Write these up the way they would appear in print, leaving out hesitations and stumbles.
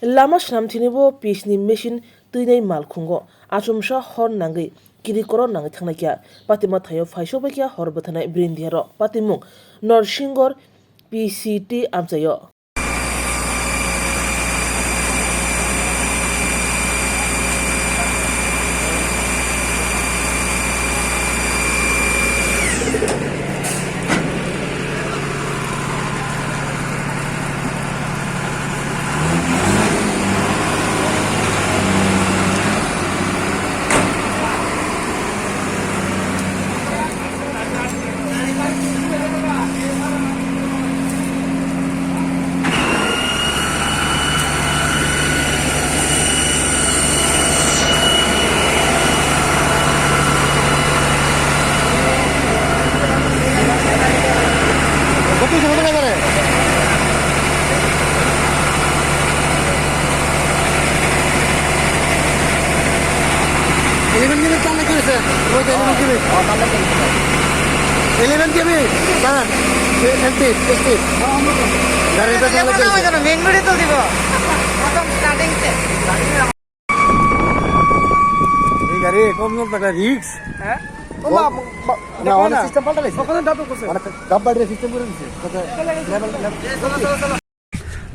Lama Snamtinibo, Pisni Mission, Tine Malkungo, Achumsha Horn Nangi, Kirikoro Nang Tanakia, Patimatayo Faishobakia, Horbatana Brindiaro, Patimung, Nor Shingor, PCT Amsayo.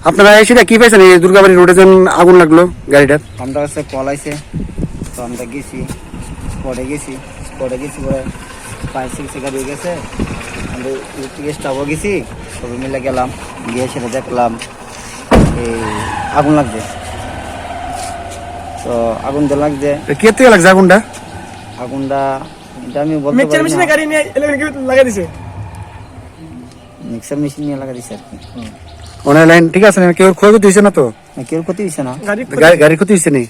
আপনারা এসে কি পাইছেন এই দুর্গাবাড়ি রোডে যখন আগুন লাগলো গাড়িটার? আমরা কাছে কল আইছে, তো আমরা গেছি স্পটে গেছি পরে 5-6 গাড়ি গেছে, আমরা ইলেকট্রিক স্টাফও গেছি, সবাই মিলে গেলাম, গিয়ে সেটা দেখলাম এই আগুন লাগছে। তো আগুন তো লাগছে, কে থেকে লাগছে আগুনটা? আগুনটা এটা আমি বলতে পারি না। গাড়ি নিয়ে লাগাই দিছে, মিক্সার মেশিন নিয়ে লাগা দিছে আর কি। ওনার লাইন ঠিক আছে না? কেউ ক্ষয়ক্ষতি হয়েছে না তো? কেউ ক্ষতি হয়েছে না, গাড়ির ক্ষতি হয়েছে নি?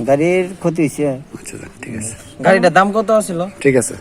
গাড়ির ক্ষতি হয়েছে। আচ্ছা ঠিক আছে। গাড়িটার দাম কত ছিল? ঠিক আছে।